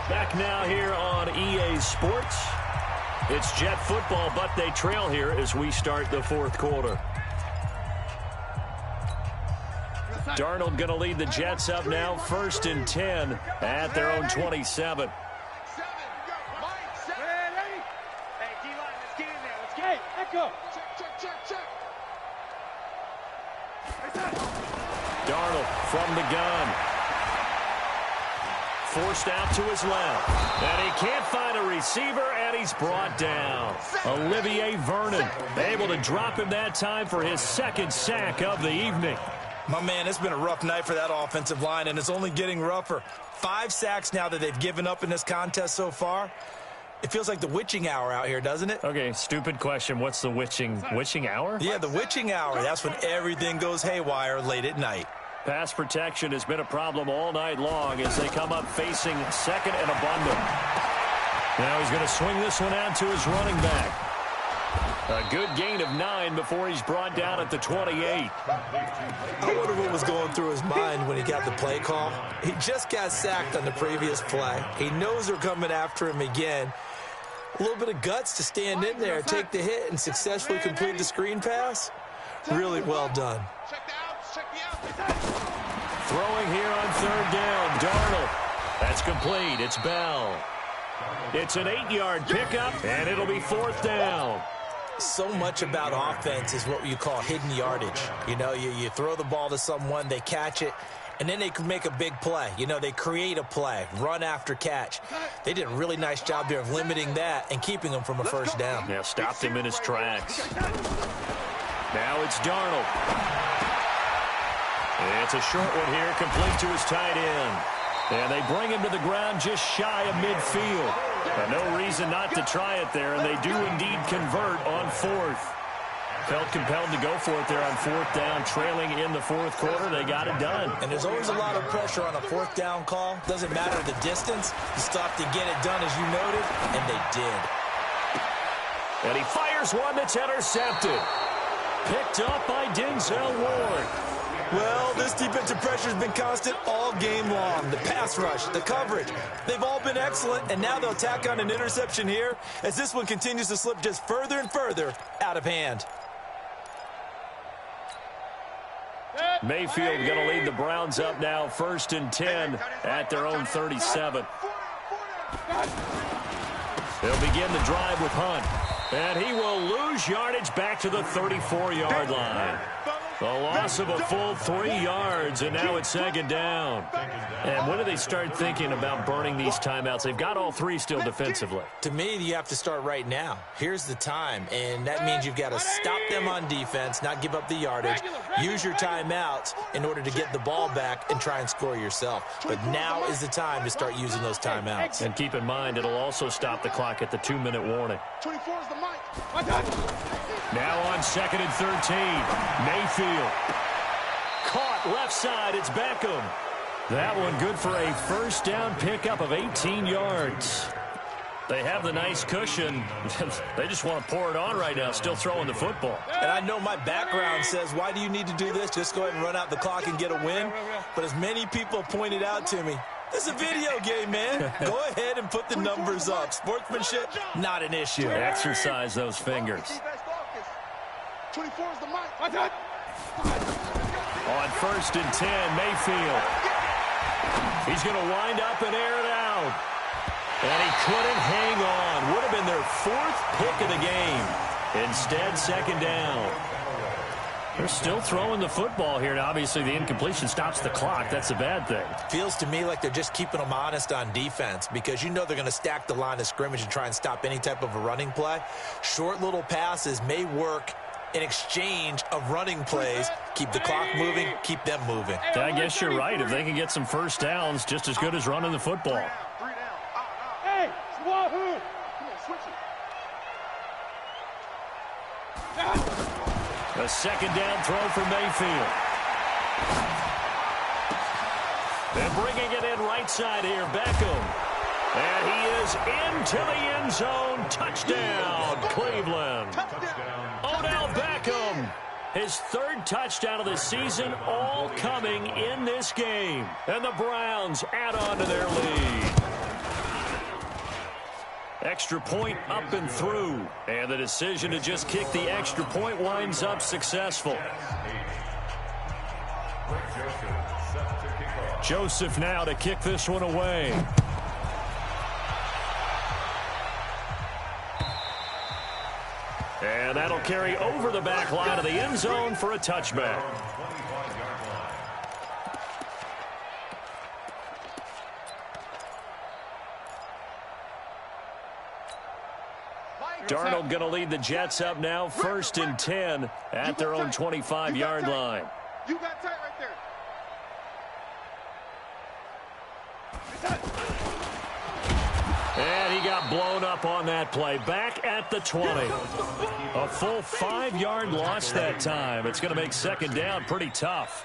Back now here on EA Sports. It's Jet football, but they trail here as we start the 4th quarter. Darnold going to lead the Jets up now, 1st and 10 at their own 27. Darnold from the gun. Forced out to his left. And he can't find a receiver, and he's brought down. Olivier Vernon able to drop him that time for his 2nd sack of the evening. My man, it's been a rough night for that offensive line, and it's only getting rougher. 5 sacks now that they've given up in this contest so far. It feels like the witching hour out here, doesn't it? Okay, stupid question. What's the witching hour? Yeah, the witching hour. That's when everything goes haywire late at night. Pass protection has been a problem all night long as they come up facing 2nd and abundant. Now he's going to swing this one out to his running back. A good gain of 9 before he's brought down at the 28. I wonder what was going through his mind when he got the play call. He just got sacked on the previous play. He knows they're coming after him again. A little bit of guts to stand in there, take the hit, and successfully complete the screen pass. Really well done. Throwing here on 3rd down, Darnold. That's complete. It's Bell. It's an 8-yard pickup, and it'll be 4th down. So much about offense is what you call hidden yardage. You know, you throw the ball to someone, they catch it, and then they can make a big play. You know, they create a play, run after catch. They did a really nice job there of limiting that and keeping him from a 1st down. Yeah, stopped him in his tracks. Now it's Darnold. It's a short one here, complete to his tight end. And they bring him to the ground just shy of midfield. No reason not to try it there, and they do indeed convert on fourth. Felt compelled to go for it there on fourth down, trailing in the fourth quarter. They got it done. And there's always a lot of pressure on a fourth down call. Doesn't matter the distance. You stop to get it done, as you noted, and they did. And he fires one that's intercepted. Picked up by Denzel Ward. Well, this defensive pressure has been constant all game long. The pass rush, the coverage, they've all been excellent, and now they'll tack on an interception here as this one continues to slip just further and further out of hand. Mayfield going to lead the Browns up now, 1st and 10 at their own 37. They'll begin the drive with Hunt. And he will lose yardage back to the 34-yard line. The loss of a full 3 yards, and now it's 2nd down. And when do they start thinking about burning these timeouts? They've got all 3 still defensively. To me, you have to start right now. Here's the time, and that means you've got to stop them on defense, not give up the yardage, use your timeouts in order to get the ball back and try and score yourself. But now is the time to start using those timeouts. And keep in mind, it'll also stop the clock at the 2-minute warning. 24 is the mic. Now on 2nd and 13, Mayfield. Caught left side, it's Beckham. That one good for a first down pickup of 18 yards. They have the nice cushion. They just want to pour it on right now, still throwing the football. And I know my background says, why do you need to do this? Just go ahead and run out the clock and get a win. But as many people pointed out to me, this is a video game, man. Go ahead and put the numbers up. Sportsmanship, not an issue. Exercise those fingers. 24 is the mic. On 1st and 10, Mayfield. He's going to wind up and air it out. And he couldn't hang on. Would have been their 4th pick of the game. Instead, 2nd down. They're still throwing the football here. And obviously, the incompletion stops the clock. That's a bad thing. Feels to me like they're just keeping them honest on defense because you know they're going to stack the line of scrimmage and try and stop any type of a running play. Short little passes may work in exchange of running plays. Keep the clock moving, keep them moving. I guess you're right. If they can get some first downs, just as good as running the football. Hey, Wahoo! Come on, switch it. A 2nd down throw for Mayfield. They're bringing it in right side here, Beckham. And he is into the end zone. Touchdown, Cleveland. Odell Beckham, his 3rd touchdown of the season, all coming in this game. And the Browns add on to their lead. Extra point up and through. And the decision to just kick the extra point winds up successful. Joseph now to kick this one away. And that'll carry over the back line of the end zone for a touchback. Darnold going to lead the Jets up now, 1st and 10 at their own 25-yard line. You got tight right there. And he got blown up on that play. Back at the 20. A full 5-yard loss that time. It's going to make 2nd down pretty tough.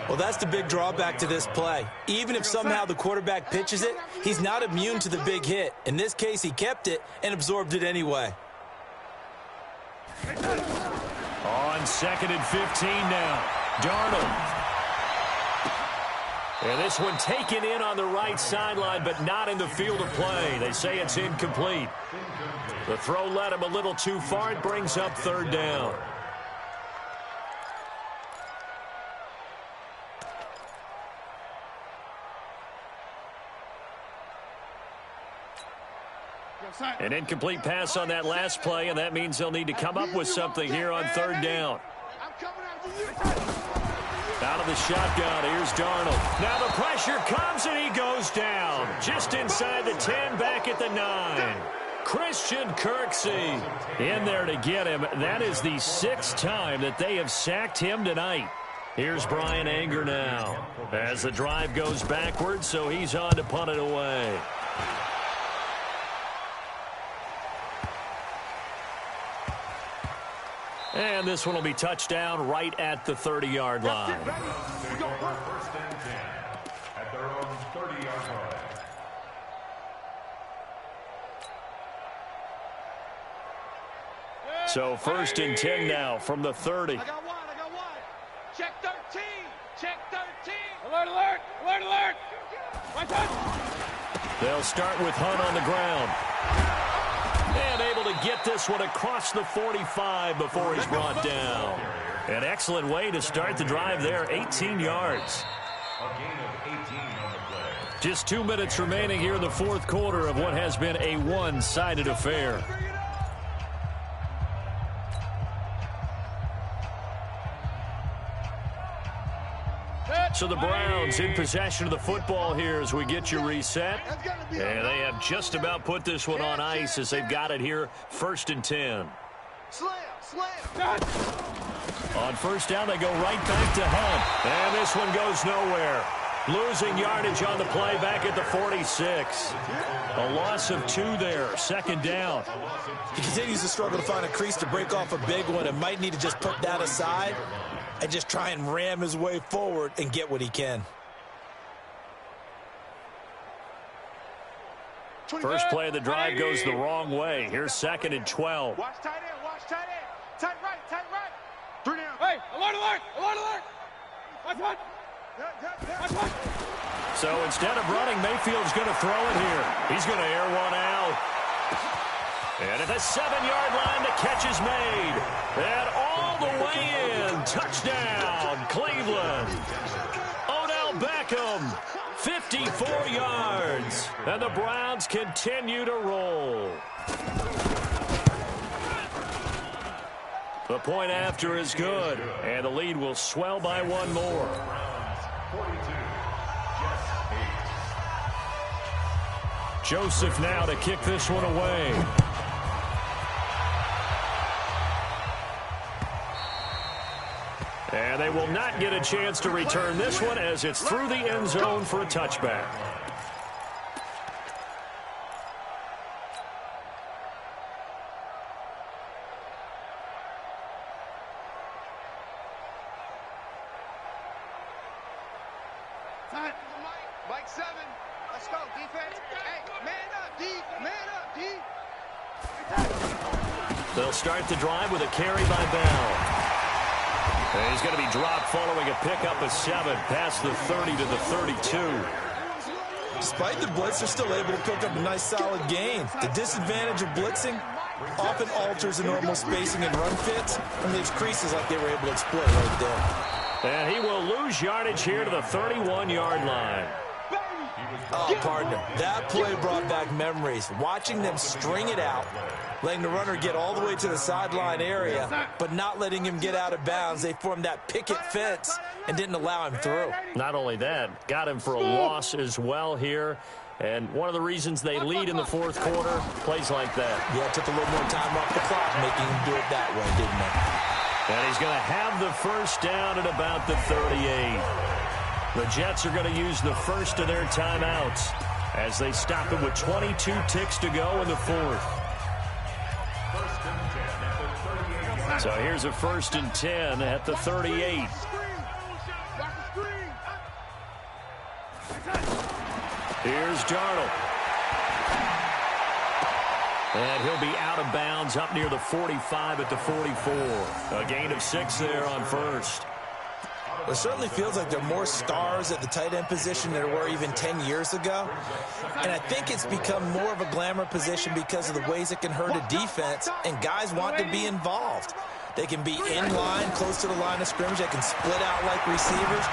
Well, that's the big drawback to this play. Even if somehow the quarterback pitches it, he's not immune to the big hit. In this case, he kept it and absorbed it anyway. On 2nd and 15 now. Darnold. And this one taken in on the right sideline, but not in the field of play. They say it's incomplete. The throw led him a little too far. It brings up 3rd down. An incomplete pass on that last play, and that means they'll need to come up with something here on 3rd down. Out of the shotgun, here's Darnold. Now the pressure comes, and he goes down. Just inside the 10, back at the 9. Christian Kirksey in there to get him. That is the 6th time that they have sacked him tonight. Here's Brian Anger now as the drive goes backwards, so he's on to punt it away. And this one will be touchdown right at the 30-yard line. First and 10 at their own 30-yard line. So first and 10 now from the 30. I got one. Check 13. Check 13. Alert, alert. Alert, alert. Right touch. They'll start with Hunt on the ground. And able to get this one across the 45 before he's brought down. An excellent way to start the drive there, 18 yards. A gain of 18 on the play. Just 2 minutes remaining here in the fourth quarter of what has been a one-sided affair. So the Browns in possession of the football here as we get you reset. And they have just about put this one on ice as they've got it here, first and 10. Slam. On first down, they go right back to Hunt. And this one goes nowhere. Losing yardage on the play back at the 46. A loss of 2 there, second down. He continues to struggle to find a crease to break off a big one and might need to just put that aside and just try and ram his way forward and get what he can. First play of the drive goes the wrong way. Here's second and 12. Watch tight end. Tight right. 3 down. Hey, alert. Watch one. So instead of running, Mayfield's going to throw it here. He's going to air one out. And at the 7-yard line, the catch is made. And all the way in. Touchdown, Cleveland. Odell Beckham, 54 yards. And the Browns continue to roll. The point after is good. And the lead will swell by 1 more. 42, just 8. Joseph now to kick this one away. And they will not get a chance to return this one as it's through the end zone for a touchback. Mike 7. Let's go, defense. Hey, man up, D. They'll start the drive with a carry by Bell. And he's going to be dropped following a pickup of 7 past the 30 to the 32. Despite the blitz, they're still able to pick up a nice solid gain. The disadvantage of blitzing often alters the normal spacing and run fits and leaves creases like they were able to exploit right there. And he will lose yardage here to the 31-yard line. Oh, partner, that play brought back memories. Watching them string it out, letting the runner get all the way to the sideline area, but not letting him get out of bounds. They formed that picket fence and didn't allow him through. Not only that, got him for a loss as well here. And one of the reasons they lead in the fourth quarter, plays like that. Yeah, it took a little more time off the clock, making him do it that way, didn't it? And he's going to have the first down at about the 38. The Jets are going to use the first of their timeouts as they stop it with 22 ticks to go in the fourth. So here's a first and 10 at the 38. Here's Darnold. And he'll be out of bounds up near the 45 at the 44. A gain of 6 there on first. It certainly feels like there are more stars at the tight end position than there were even 10 years ago. And I think it's become more of a glamour position because of the ways it can hurt a defense, and guys want to be involved. They can be in line, close to the line of scrimmage. They can split out like receivers.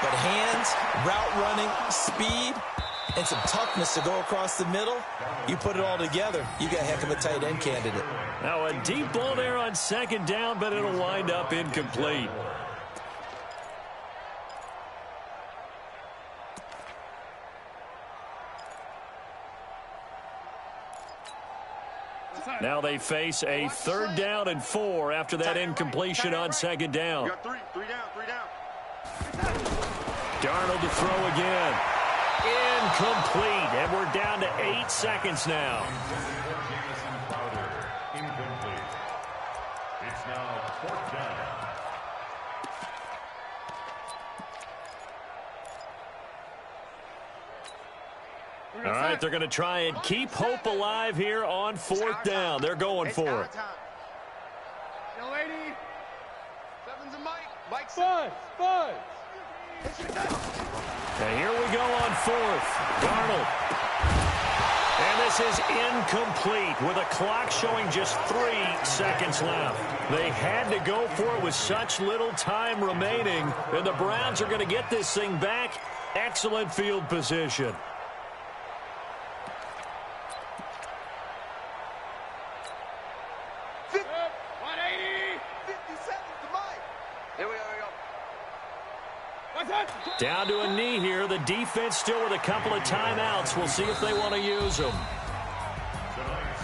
But hands, route running, speed, and some toughness to go across the middle, you put it all together, you got a heck of a tight end candidate. Now a deep ball there on second down, but it'll wind up incomplete. Now they face a 3rd down and 4 after that incompletion on second down. You got three down. Darnold to throw again. Incomplete, and we're down to 8 seconds now. Incomplete. It's now it. They're going to try and keep hope alive here on 4th down. They're going for it. Young lady. Seven's a Mike. Mike Buzz. And here we go on 4th. Darnold. And this is incomplete with a clock showing just 3 seconds left. They had to go for it with such little time remaining, and the Browns are going to get this thing back. Excellent field position. Down to a knee here. The defense still with a couple of timeouts. We'll see if they want to use them.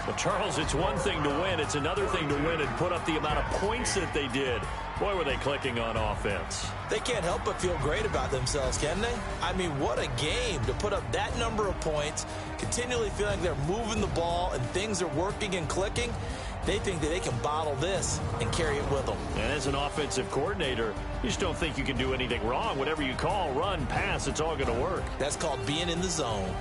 Well, Charles, it's one thing to win. It's another thing to win and put up the amount of points that they did. Boy, were they clicking on offense. They can't help but feel great about themselves, can they? I mean, what a game to put up that number of points, continually feeling like they're moving the ball and things are working and clicking. They think that they can bottle this and carry it with them. And as an offensive coordinator, you just don't think you can do anything wrong. Whatever you call, run, pass, it's all going to work. That's called being in the zone.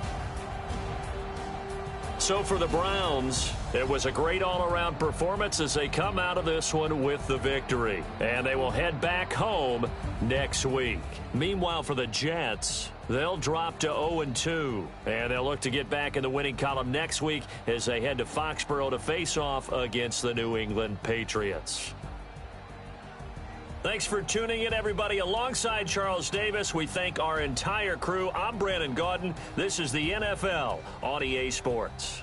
So for the Browns, it was a great all-around performance as they come out of this one with the victory. And they will head back home next week. Meanwhile, for the Jets, they'll drop to 0-2. And they'll look to get back in the winning column next week as they head to Foxborough to face off against the New England Patriots. Thanks for tuning in, everybody. Alongside Charles Davis, we thank our entire crew. I'm Brandon Gaudin. This is the NFL on EA Sports.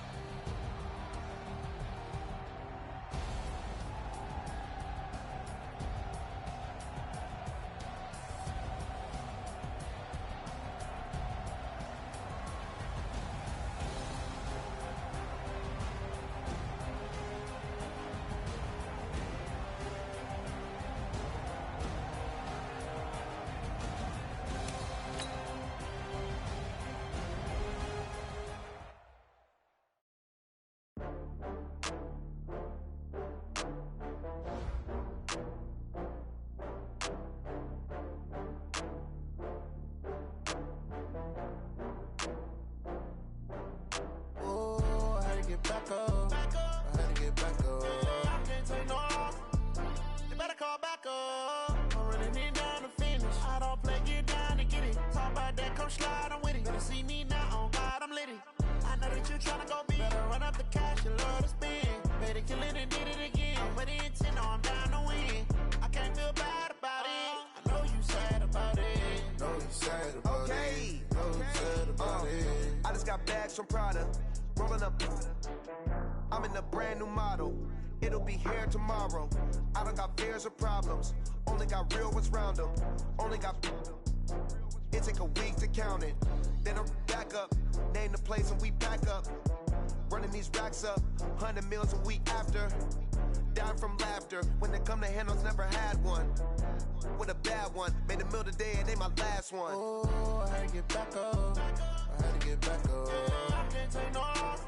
I'm in a brand new model. It'll be here tomorrow. I don't got fears or problems. Only got real ones round them. Only got. It take a week to count it. Then I back up. Name the place and we back up. Running these racks up. 100 meals a week after. Down from laughter. When they come to handles, never had one. With a bad one. Made a meal today and they my last one. Oh, I had to get back up. I had to get back up. I can't take no off.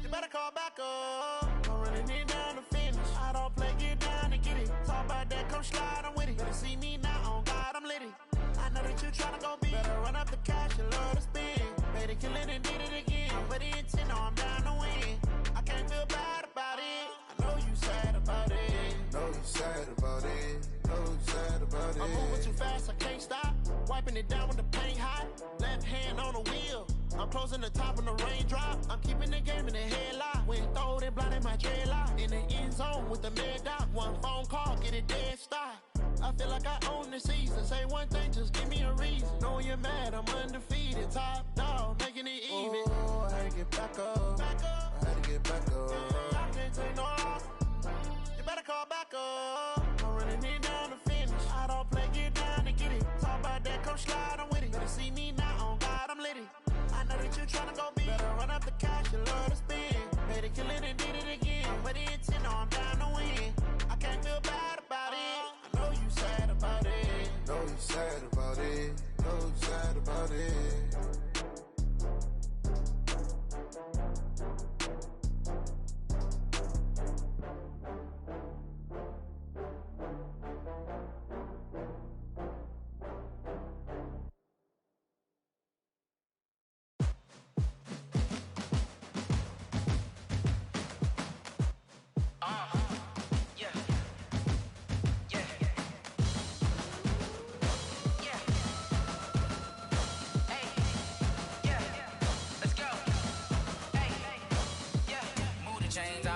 You better call back up. I'm running it down to finish. I don't play, get down and get it. Talk about that, come slide, I'm with it. Better see me now, on God, I'm litty. I know that you tryna go big. Better run up the cash and love to spend. Made a killing and did it again. But the intent, no, I'm down to win. I can't feel bad about it. I know you sad about it. Know you sad about it. Know you sad about it. I'm moving too fast, I can't stop. Wiping it down with the paint hot. Left hand on the wheel. I'm closing the top when the raindrop. I'm keeping the game in the headlock. When throwed it, blinded my dreadlock. In the end zone with the mad dot. One phone call, get it dead stop. I feel like I own the season. Say one thing, just give me a reason. Knowing you're mad, I'm undefeated. Top dog, making it even. Oh, I had to get back up. I had to get back up. I can't take no off. You better call back up. I'm running it down to finish. I don't play, get down to get it. Talk about that, come slide, I'm with it. Better see me now, on God, I'm litty. I know that you tryna go big. Better run up the cash and love to spend. Made a killing and did it again. But the intent, no, I'm down to win. I can't feel bad about it. I know you sad about it. Know you sad about it. Know you sad about it.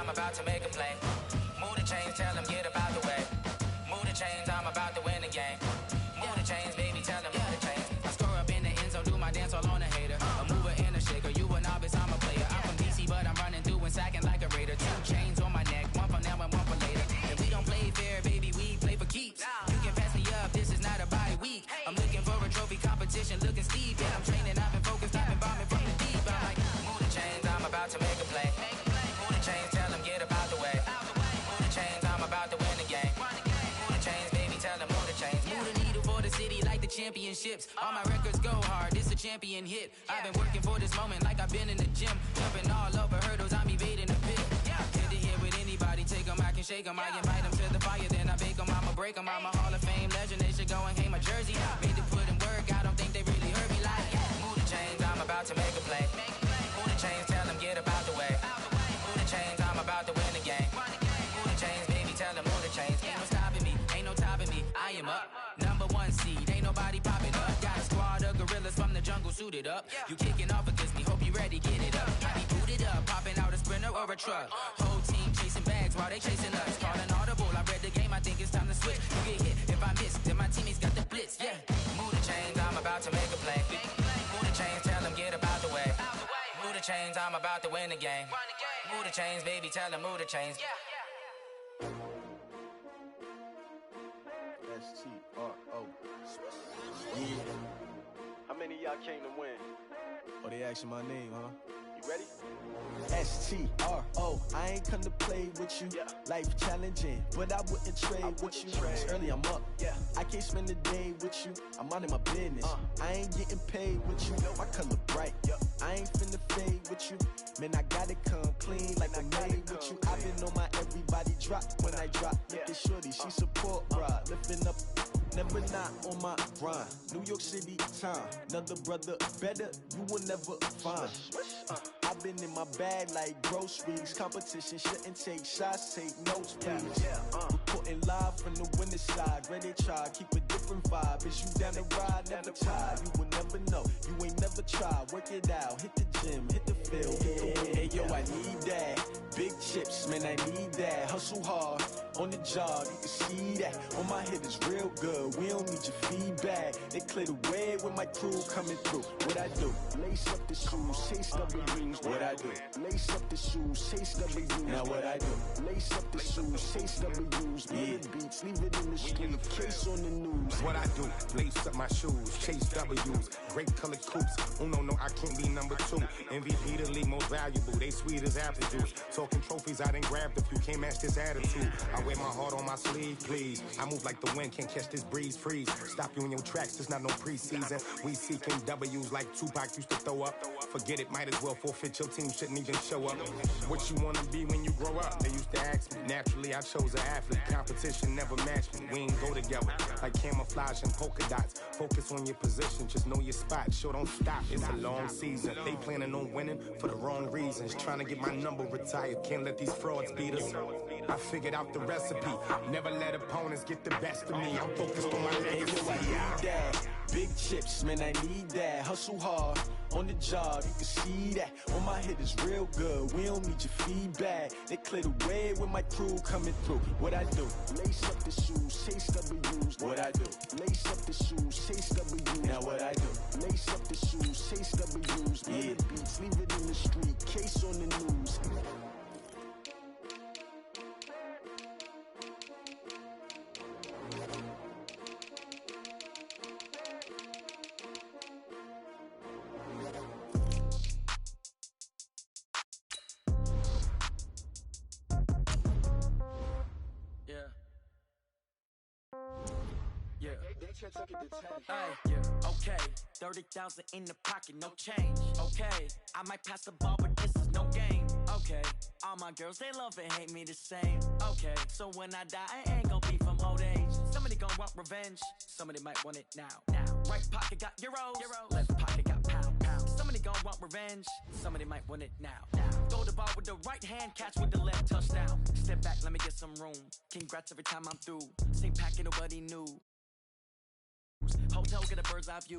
I'm about to make a play. Move the chains, tell them get about the way. Move the chains, I'm about to win the game. Move the chains, baby, tell them move the chains. I score up in the end zone, do my dance all on a hater. A mover and a shaker, you a novice, I'm a player. I'm from DC, but I'm running through and sacking like a raider. 2 chains on my neck, one for now and one for later. If we don't play fair, baby, we play for keeps. You can pass me up, this is not a bye week. I'm looking for a trophy competition, looking steep. Yeah, I'm training, I've been focused, I've been bombing from the deep. I'm like, move the chains, I'm about to make a play. Move the chains, tell them get about the way. Move the chains, I'm about to win the game. Move the chains, baby, tell them move the chains. Move the needle for the city like the championships. All my records go hard, this a champion hit. I've been working for this moment like I've been in the gym. Jumping all over hurdles, I'm evading the pit. Head to head with anybody, take them, I can shake them. I invite them to the fire, then I bake them, I'ma break them. I'm a Hall of Fame legend, they should go and hang my jersey. Made to put in work, I don't think they really heard me like, move the chains, I'm about to make a play. Move the chains, tell them get about the way. Move the chains, I'm about to win the game. Move the chains, baby, tell them move the chains. Ain't no stopping me, ain't no topping me, I am up. Number 1 seed, ain't nobody popping up. Got a squad of gorillas from the jungle suited up. You kicking off against me, hope you ready, get it up. I be booted up, popping out a sprinter or a truck. Whole team chasing bags while they chasing us. Calling audible, I read the game, I think it's time to switch. You get hit, if I miss, then my teammates got the blitz, yeah. Move the chains, I'm about to make a play. Move the chains, tell them get about the way. Move the chains, I'm about to win the game. Move the chains, baby, tell them move the chains. S-T-R-O. Yeah. How many of y'all came to win? Oh, they asking my name, huh? You ready? S-T-R-O. I ain't come to play with you. Yeah. Life challenging, but I wouldn't trade with you. It's early, I'm up. Yeah. I can't spend the day with you. I'm minding my business. I ain't getting paid with you. My color bright. I ain't finna fade with you. Man, I gotta come clean like I'm made with you. I've been on my everybody drop when I drop. Look at shorty, she support, bruh. Lifting up. Never not on my grind. New York City time. Another brother better, you will never find. I've been in my bag like groceries. Competition shouldn't take shots, take notes, please. Reporting live from the winning side. Ready to try, keep a different vibe. Is you down the ride, never tired. You will never know, you ain't never tried. Work it out, hit the gym, hit the field, hit the wind. Hey yo, I need that. Big chips, man, I need that. Hustle hard, on the job, you can see that. On my head is real good, we don't need your feedback. They clear the way with my crew coming through. What I do? Lace up the shoes, chase W's. What I do? Lace up the shoes, chase W's. Now what I do? Lace up the shoes, chase W's. Yeah. Beats, leave it in the street, case on the news. What I do? Lace up my shoes, chase W's. Great colored coops. Oh no, I can't be number 2. MVP the league most valuable. They sweet as apple juice. Talking trophies, I done grabbed a few. Can't match this attitude. I wear my heart on my sleeve, please. I move like the wind, can't catch this breeze, freeze. Stop you in your tracks, it's not no preseason. We seeking W's like Tupac used to throw up. Forget it, might as well forfeit. Your team shouldn't even show up. What you wanna be when you grow up? They used to ask me. Naturally, I chose an athlete. Competition never matched me. We ain't go together like camouflage and polka dots. Focus on your position, just know your spot. Sure, don't stop. It's a long season. They planning on winning for the wrong reasons. Trying to get my number retired. Can't let these frauds beat us. I figured out the recipe. Never let opponents get the best of me. I'm focused on my legacy. I need that. Big chips, man, I need that. Hustle hard, on the job, you can see that. On my head is real good, we don't need your feedback. They clear the way with my crew coming through. What I do? Lace up the shoes, chase W's. What I do? Lace up the shoes, chase W's. Now what I do? Lace up the shoes, chase W's. Yeah. Beats, leave it in the street, case on the news. Okay, 30,000 in the pocket, no change. Okay, I might pass the ball, but this is no game. Okay, all my girls, they love and hate me the same. Okay, so when I die, I ain't gonna be from old age. Somebody gonna want revenge, somebody might want it now. Right pocket got euros, left pocket got pound. Somebody gonna want revenge, somebody might want it now. Throw the ball with the right hand, catch with the left, touchdown. Step back, let me get some room. Congrats every time I'm through. Same packet, nobody knew. Hotel, get a bird's eye view.